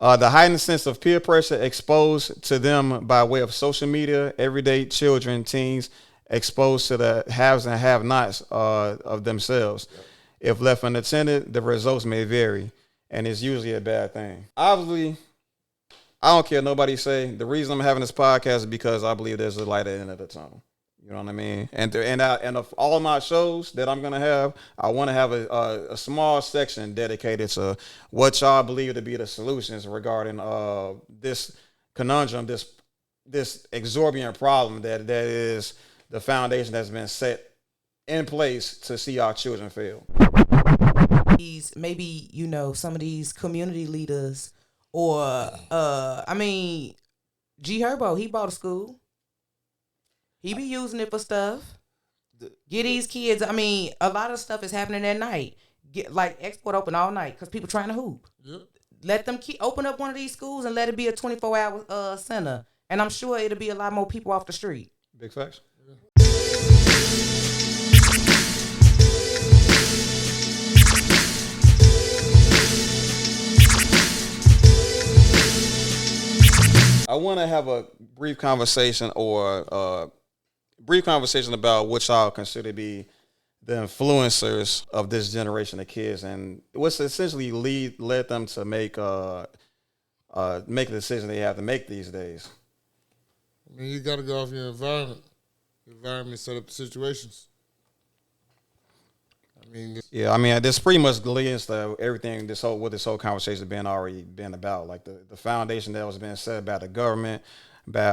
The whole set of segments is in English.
The heightened sense of peer pressure exposed to them by way of social media, everyday children, teens exposed to the haves and have-nots of themselves. If left unattended, the results may vary, and it's usually a bad thing. Obviously, I don't care nobody say. The reason I'm having this podcast is because I believe there's a light at the end of the tunnel. You know what I mean? And of all of my shows that I'm gonna have, I want to have a small section dedicated to what y'all believe to be the solutions regarding this conundrum, this exorbitant problem that is the foundation that's been set in place to see our children fail. These maybe some of these community leaders or G Herbo, he bought a school. He be using it for stuff. Get these kids. A lot of stuff is happening at night. Get like export open all night because people trying to hoop. Yep. Let them open up one of these schools and let it be a 24-hour center. And I'm sure it'll be a lot more people off the street. Big facts. I want to have a brief conversation about what y'all consider to be the influencers of this generation of kids and what's essentially led them to make a decision they have to make these days. You got to go off your environment. Your environment set up the situations. This pretty much leads to everything this whole conversation been about, like the foundation that was being set by the government, by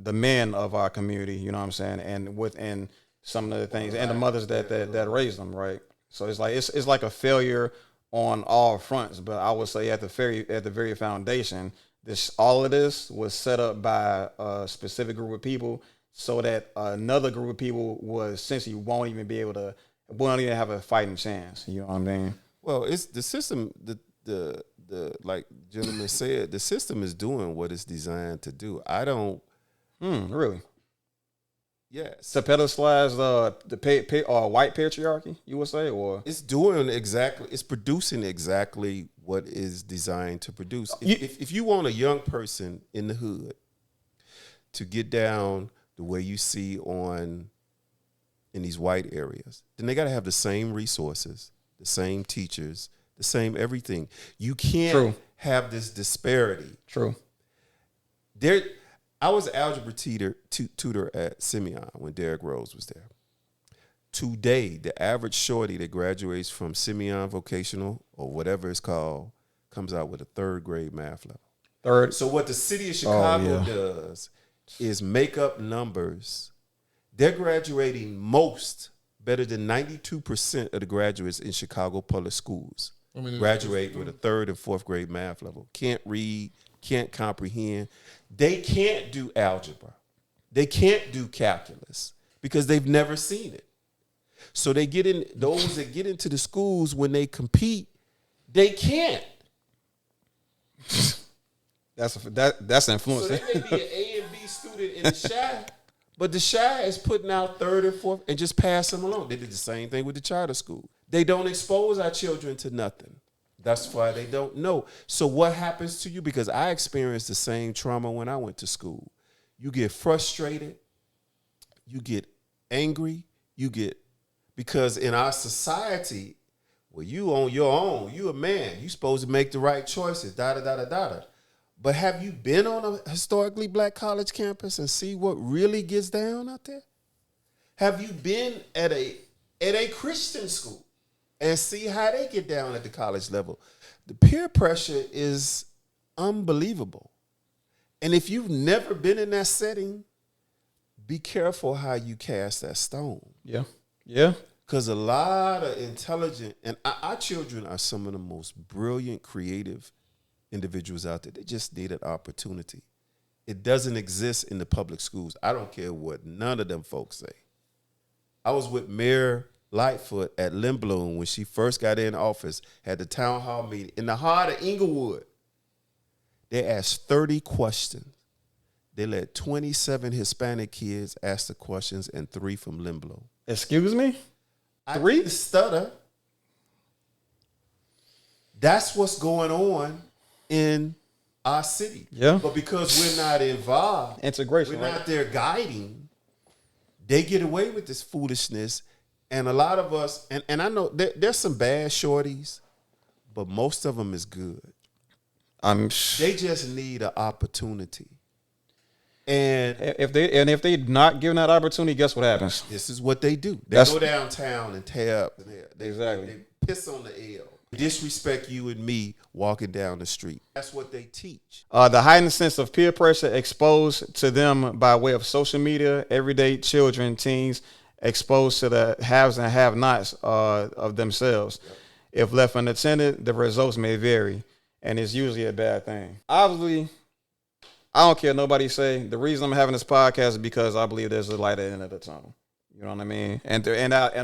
the men of our community, you know what I'm saying, and within some of the things and the mothers that raised them, right? So it's like a failure on all fronts, but I would say at the very foundation, all of this was set up by a specific group of people so that another group of people won't even have a fighting chance. You know what I mean? Well, it's the system. The like gentleman said, the system is doing what it's designed to do. I don't really. Yes. To pedestalize the white patriarchy, you would say, or it's doing exactly. It's producing exactly what is designed to produce. If you want a young person in the hood to get down the way you see in these white areas, then they got to have the same resources, the same teachers, the same everything. You can't have this disparity. True. I was an algebra tutor at Simeon when Derrick Rose was there. Today, the average shorty that graduates from Simeon Vocational or whatever it's called comes out with a third grade math level. Third. So what the city of Chicago does is make up numbers. They're graduating better than 92% of the graduates in Chicago public schools graduate with a third and fourth grade math level. Can't read, can't comprehend. They can't do algebra. They can't do calculus because they've never seen it. So those that get into the schools when they compete, they can't. That's influence. So they may be an A and B student in the Chi, but the Chi is putting out third and fourth and just pass them along. They did the same thing with the charter school. They don't expose our children to nothing. That's why they don't know. So what happens to you? Because I experienced the same trauma when I went to school. You get frustrated. You get angry. Because in our society, well, you on your own. You a man. You supposed to make the right choices. But have you been on a historically black college campus and see what really gets down out there? Have you been at a Christian school and see how they get down at the college level? The peer pressure is unbelievable. And if you've never been in that setting, be careful how you cast that stone. Yeah. Yeah. Because a lot of intelligent, and our children are some of the most brilliant, creative individuals out there. They just need an opportunity. It doesn't exist in the public schools. I don't care what none of them folks say. I was with Mayor Lightfoot at Lindblom when she first got in office, had the town hall meeting in the heart of Inglewood. They asked 30 questions. They let 27 Hispanic kids ask the questions and 3 from Lindblom. Excuse me? 3? I didn't stutter. That's what's going on in our city. Yeah. But because we're not involved, Integration, we're right? not there guiding, they get away with this foolishness. And a lot of us, and I know there's some bad shorties, but most of them is good. They just need an opportunity. And if they not given that opportunity, guess what happens? this is what they do. They go downtown and tear up. Exactly. They piss on the L. Disrespect you and me walking down the street. That's what they teach. The heightened sense of peer pressure exposed to them by way of social media, everyday children, teens, exposed to the haves and have-nots of themselves. Yep. If left unattended, the results may vary, and it's usually a bad thing. Obviously, I don't care nobody say. The reason I'm having this podcast is because I believe there's a light at the end of the tunnel. You know what I mean? And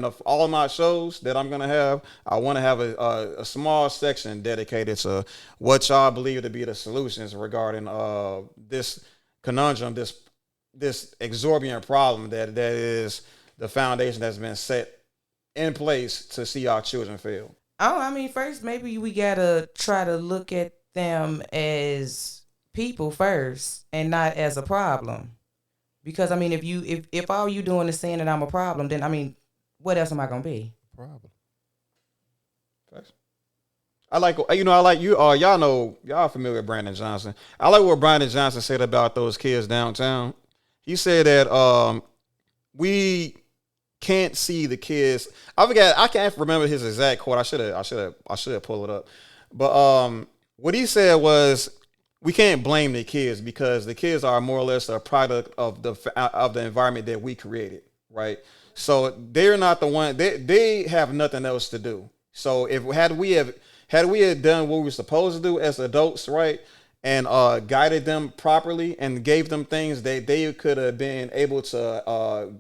of all of my shows that I'm gonna have, I want to have a small section dedicated to what y'all believe to be the solutions regarding this conundrum, this exorbitant problem that is the foundation that's been set in place to see our children fail. Oh, I mean, first maybe we gotta try to look at them as people first and not as a problem. Because I mean, if all you doing is saying that I'm a problem, then I mean, what else am I gonna be? Problem. I like you. Y'all know, y'all familiar with Brandon Johnson. I like what Brandon Johnson said about those kids downtown. He said that we can't see the kids. I can't remember his exact quote. I should have pulled it up. But what he said was, we can't blame the kids because the kids are more or less a product of the environment that we created, right? So they're not the one. They have nothing else to do. So had we done what we were supposed to do as adults, right, and guided them properly and gave them things that they could have been able to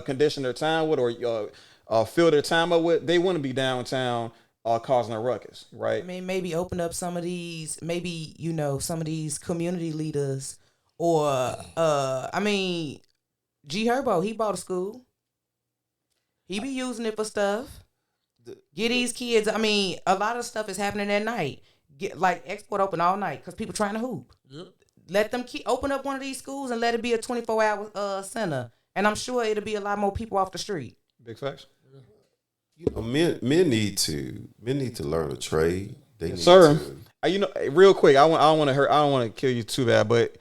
condition their time with or fill their time up with, they wouldn't be downtown causing a ruckus, right? I mean, maybe open up some of these, maybe, some of these community leaders or, I mean, G Herbo, he bought a school. He be using it for stuff. Get these kids, I mean, a lot of stuff is happening at night. Get like export open all night because people trying to hoop. Yep. Let them open up one of these schools and let it be a 24-hour center. And I'm sure it'll be a lot more people off the street. Big facts. Men need to learn a trade. They need Sir, to. Real quick, I don't want to kill you too bad, but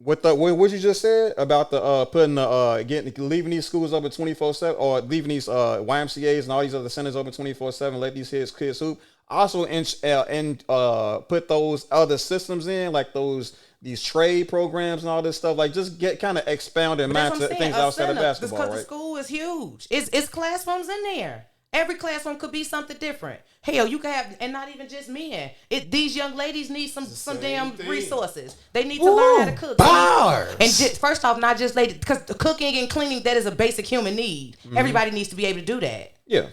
what you just said about the leaving these schools open 24/7 or leaving these YMCAs and all these other centers open 24/7, let these kids hoop. Also, put those other systems in, like these trade programs and all this stuff. Like, just kind of expound their mind to things outside of basketball, because right? the school is huge. It's classrooms in there. Every classroom could be something different. Hell, you could have, and not even just men. These young ladies need some damn resources. They need to learn how to cook. Bars. And first off, not just ladies, because cooking and cleaning, that is a basic human need. Mm-hmm. Everybody needs to be able to do that. Yeah.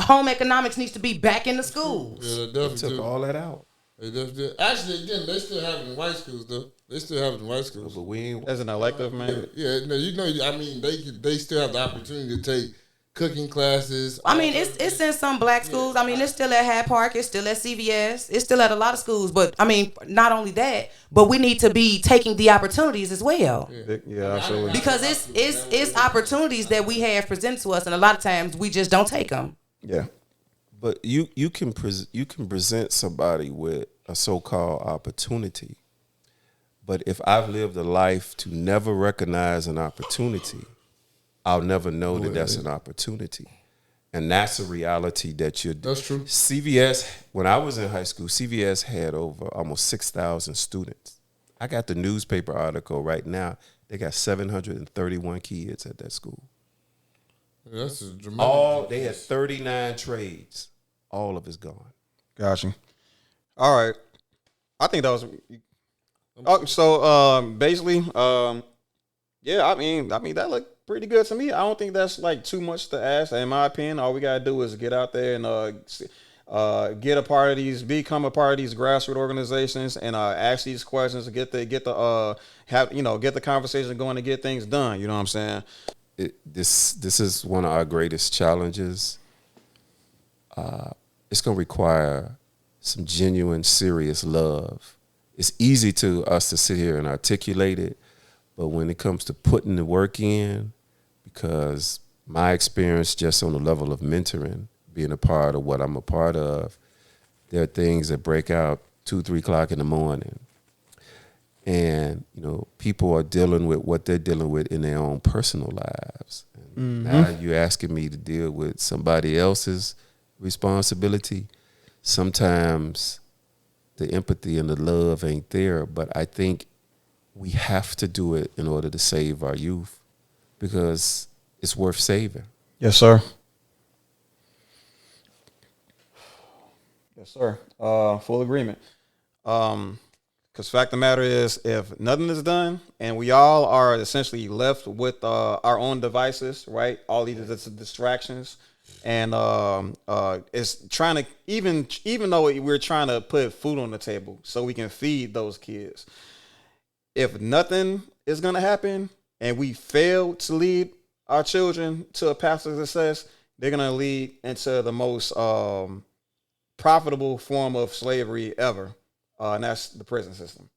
Home economics needs to be back in the schools. Yeah, they definitely Took all that out. Actually, again, they still have it in white schools, though. They still have it in white schools. But we ain't. As an elective, man. Yeah, no, I mean, they still have the opportunity to take cooking classes. I mean, it's in some black schools. I mean, it's still at Hyde Park. It's still at CVS. It's still at a lot of schools. But, I mean, not only that, but we need to be taking the opportunities as well. Yeah, absolutely. Because it's opportunities that we have presented to us, and a lot of times we just don't take them. Yeah. But you can present somebody with a so-called opportunity. But if I've lived a life to never recognize an opportunity, I'll never know that that's an opportunity. And that's a reality that's true. CVS, when I was in high school, CVS had over almost 6,000 students. I got the newspaper article right now. They got 731 kids at that school. Yeah, that's a dramatic. They had 39 trades. All of it's gone. Gotcha. All right. I think that was. So basically, yeah. I mean that looked pretty good to me. I don't think that's like too much to ask. In my opinion, all we gotta do is get out there and become a part of these grassroots organizations and ask these questions, get the conversation going to get things done. You know what I'm saying? This is one of our greatest challenges. It's going to require some genuine, serious love. It's easy to us to sit here and articulate it, but when it comes to putting the work in, because my experience just on the level of mentoring, being a part of what I'm a part of, there are things that break out 2, 3 o'clock in the morning. And, people are dealing with what they're dealing with in their own personal lives. And now you're asking me to deal with somebody else's responsibility. Sometimes the empathy and the love ain't there, but I think we have to do it in order to save our youth because it's worth saving. Yes, sir. Yes, sir. Full agreement. Because fact of the matter is, if nothing is done and we all are essentially left with our own devices, right? All these distractions, and it's trying to even though we're trying to put food on the table so we can feed those kids. If nothing is gonna happen and we fail to lead our children to a path of success, they're gonna lead into the most profitable form of slavery ever. And that's the prison system.